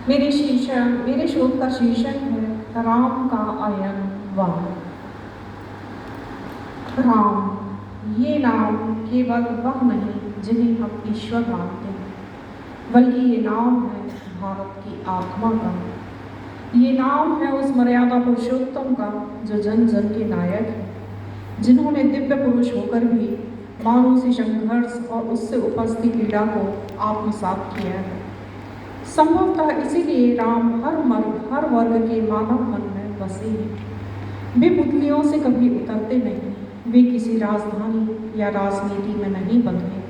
मेरे शोध का शीर्षक है राम का आयन वाह। राम ये नाम केवल वह नहीं जिन्हें हम ईश्वर मानते हैं, बल्कि ये नाम है भारत की आत्मा का। ये नाम है उस मर्यादा पुरुषोत्तम का जो जन जन के नायक है, जिन्होंने दिव्य पुरुष होकर भी मानव से संघर्ष और उससे उपस्थित पीड़ा को आत्मसात किया है। संभवतः इसीलिए राम हर वर्ग के मानव मन में बसे हैं। वे पुतलियों से कभी उतरते नहीं, वे किसी राजधानी या राजनीति में नहीं बंधे,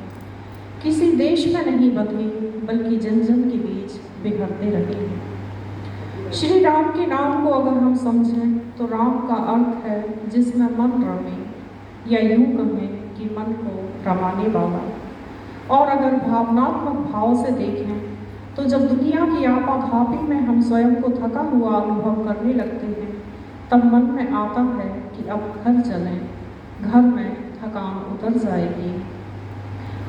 किसी देश में नहीं बंधे, बल्कि जन जन के बीच बिखरते रहे हैं। श्री राम के नाम को अगर हम समझें तो राम का अर्थ है जिसमें मन रमे, या यूं कहें कि मन को रमाने वाला। और अगर भावनात्मक भाव से देखें तो जब दुनिया की आपाधापी में हम स्वयं को थका हुआ अनुभव करने लगते हैं, तब मन में आता है कि अब घर चलें, घर में थकान उतर जाएगी।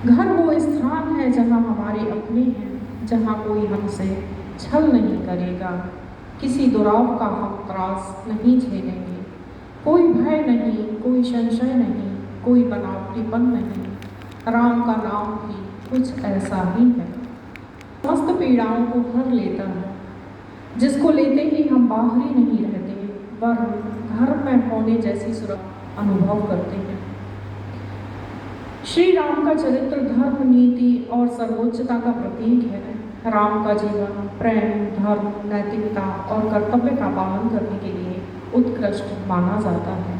घर वो स्थान है जहाँ हमारे अपने हैं, जहाँ कोई हमसे छल नहीं करेगा, किसी दुराव का हम त्रास नहीं झेलेंगे, कोई भय नहीं, कोई संशय नहीं, कोई बनावटीपन नहीं। राम का नाम भी कुछ ऐसा ही है, समस्त पीड़ाओं को भर लेता है, जिसको लेते ही हम बाहरी नहीं रहते, वरन घर में होने जैसी सुरक्षा अनुभव करते हैं। श्री राम का चरित्र धर्म, नीति और सर्वोच्चता का प्रतीक है। राम का जीवन प्रेम, धर्म, नैतिकता और कर्तव्य का पालन करने के लिए उत्कृष्ट माना जाता है।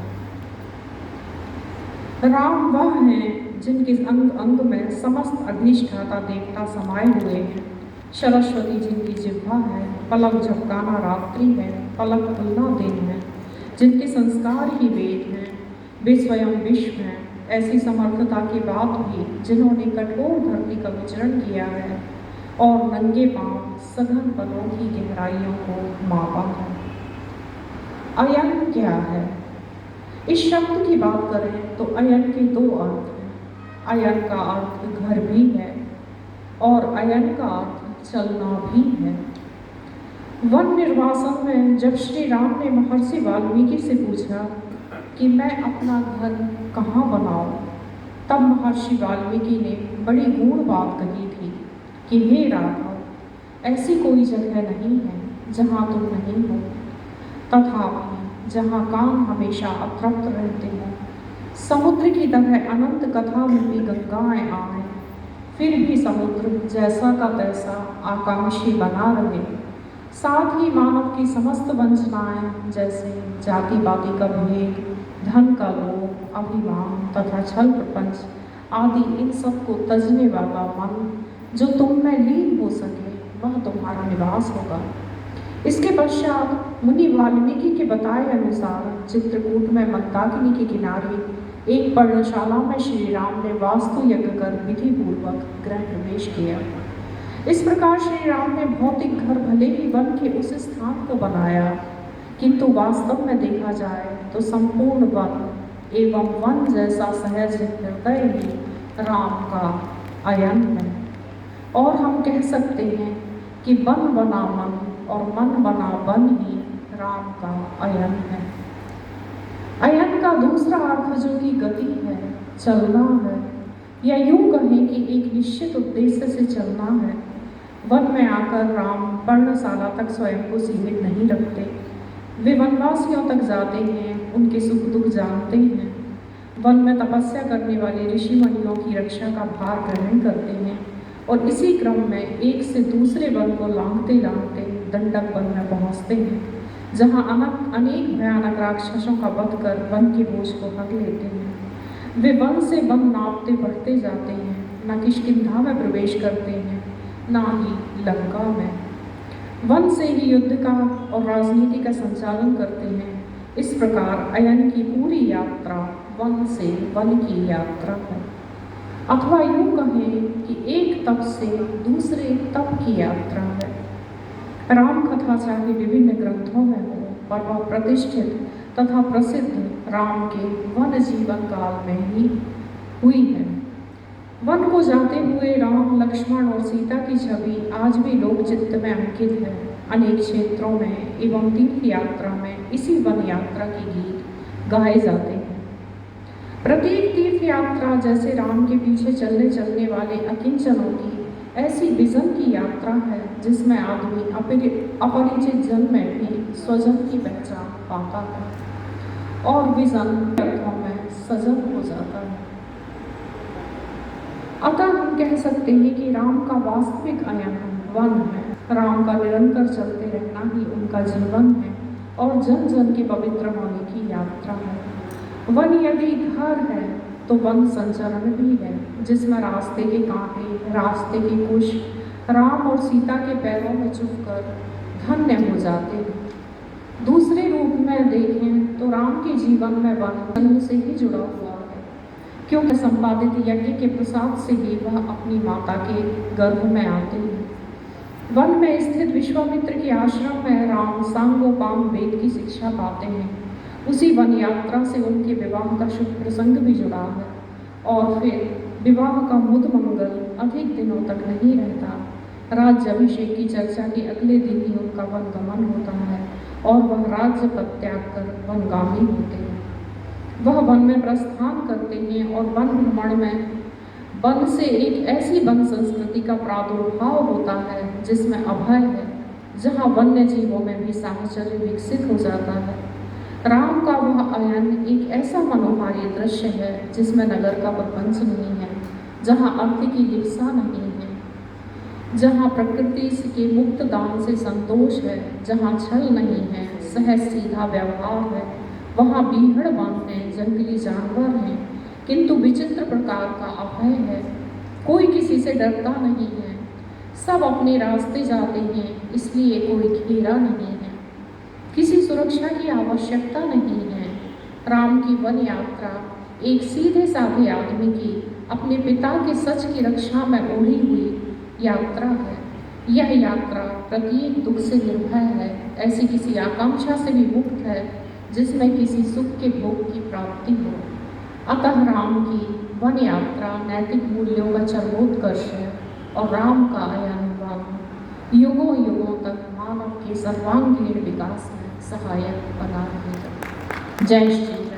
राम वह हैं जिनके अंग अंग में समस्त अधिष्ठाता देवता समाये हुए हैं। सरस्वती जिनकी जिह्वा है, पलक झपकाना रात्रि है, पलक खुलना दिन है, जिनके संस्कार ही वेद हैं, वे स्वयं विश्व हैं। ऐसी समर्थता के बाद भी जिन्होंने कठोर धरती का विचरण किया है और नंगे पांव सघन पदों की गहराइयों को मापा है। अयन क्या है? इस शब्द की बात करें तो अयन के दो अर्थ हैं। अयन का अर्थ घर भी है और अयन का अर्थ चलना भी है। वन निर्वासन में जब श्री राम ने महर्षि वाल्मीकि से पूछा कि मैं अपना घर कहाँ बनाऊं, तब महर्षि वाल्मीकि ने बड़ी गूढ़ बात कही थी कि हे राघव, ऐसी कोई जगह नहीं है जहाँ तुम नहीं हो, तथापि जहाँ काम हमेशा अतृप्त रहते हैं, समुद्र की तरह अनंत कथा रूपी गंगाएं आए, फिर भी समुद्र जैसा का तैसा आकांक्षी बना रहे। साथ ही मानव की समस्त वंचनाएं जैसे जाति पाति का भेद, धन का लोभ, अभिमान तथा छल प्रपंच आदि, इन सब को तजने वाला मन जो तुम में लीन हो सके, वह तुम्हारा निवास होगा। इसके पश्चात मुनि वाल्मीकि के बताए अनुसार चित्रकूट में मंदाकिनी के किनारे एक पर्णशाला में श्री राम ने वास्तु यज्ञ कर विधि पूर्वक गृह प्रवेश किया। इस प्रकार श्री राम ने भौतिक घर भले ही वन के उस स्थान को बनाया, किंतु वास्तव में देखा जाए तो संपूर्ण वन एवं वन जैसा सहज हृदय ही राम का अयन है। और हम कह सकते हैं कि वन बना मन और मन बना वन ही राम का अयन है। अयन का दूसरा अर्थ जो कि गति है, चलना है, या यूं कहें कि एक निश्चित उद्देश्य से चलना है। वन में आकर राम पर्णशाला तक स्वयं को सीमित नहीं रखते, वे वनवासियों तक जाते हैं, उनके सुख दुख जानते हैं। वन में तपस्या करने वाले ऋषि मुनियों की रक्षा का भार ग्रहण करते हैं और इसी क्रम में एक से दूसरे वन को लांघते लांघते दंडक वन में पहुँचते हैं, जहाँ अनेक भयानक राक्षसों का वध कर वन के बोझ को हक लेते हैं। वे वन से वन नापते बढ़ते जाते हैं, न किष्किंधा में प्रवेश करते हैं, ना ही लंका में। वन से ही युद्ध का और राजनीति का संचालन करते हैं। इस प्रकार अयन की पूरी यात्रा वन से वन की यात्रा है, अथवा यूं कहें कि एक तप से दूसरे तप की यात्रा है। राम कथा चाहे विभिन्न ग्रंथों में हो, पर वह प्रतिष्ठित तथा प्रसिद्ध राम के वन जीवन काल में ही हुई है। वन को जाते हुए राम, लक्ष्मण और सीता की छवि आज भी लोक चित्त में अंकित है। अनेक क्षेत्रों में एवं तीर्थ यात्रा में इसी वन यात्रा के गीत गाए जाते हैं। प्रत्येक तीर्थ यात्रा जैसे राम के पीछे चलने वाले अकिंचनों की ऐसी विजन की यात्रा है, जिसमें आदमी अपरिचित जन में भी स्वजन की पहचान पाता है और विजन अर्थों में सजन हो जाता है। अतः हम कह सकते हैं कि राम का वास्तविक अयन वन है। राम का निरंतर चलते रहना ही उनका जीवन है और जन जन के पवित्र होने की यात्रा है। वन यदि घर है तो वन संचरण भी है, जिसमें रास्ते के कांटे, रास्ते के कुश राम और सीता के पैरों में चुभकर धन्य हो जाते हैं। दूसरे रूप में देखें तो राम के जीवन में वन जन्म से ही जुड़ा हुआ है, क्योंकि संपादित यज्ञ के प्रसाद से ही वह अपनी माता के गर्भ में आते हैं। वन में स्थित विश्वामित्र के आश्रम में राम सांगोपांग वेद की शिक्षा पाते हैं। उसी वन यात्रा से उनके विवाह का शुभ प्रसंग भी जुड़ा है और फिर विवाह का मुद मंगल अधिक दिनों तक नहीं रहता। राज्याभिषेक की चर्चा के अगले दिन ही उनका वनगमन होता है और वह राज्य पद त्याग कर वनगामी होते हैं। वह वन में प्रस्थान करते हैं और वन भ्रमण में वन से एक ऐसी वन संस्कृति का प्रादुर्भाव होता है जिसमें अभय है, जहाँ वन्य जीवों में भी साहचर्य विकसित हो जाता है। राम का वह अयन एक ऐसा मनोहारी दृश्य है जिसमें नगर का प्रपंच नहीं है, जहाँ अर्थ की लिप्सा नहीं है, जहाँ प्रकृति के मुक्त दान से संतोष है, जहाँ छल नहीं है, सहज सीधा व्यवहार है। वहाँ बीहड़ वन है, जंगली जानवर हैं, किंतु विचित्र प्रकार का अभय है। कोई किसी से डरता नहीं है, सब अपने रास्ते जाते हैं, इसलिए कोई घेरा नहीं है, किसी सुरक्षा की आवश्यकता नहीं है। राम की वन यात्रा एक सीधे साधे आदमी की अपने पिता के सच की रक्षा में ओढ़ी हुई यात्रा है। यह यात्रा प्रत्येक दुख से निर्भय है, ऐसी किसी आकांक्षा से भी मुक्त है जिसमें किसी सुख के भोग की प्राप्ति हो। अतः राम की वन यात्रा नैतिक मूल्यों का चरमोत्कर्ष है और राम का अयन वन युगों युगों तक मानव के सर्वांगीण विकास में सहायक बना रहेगा। जय श्री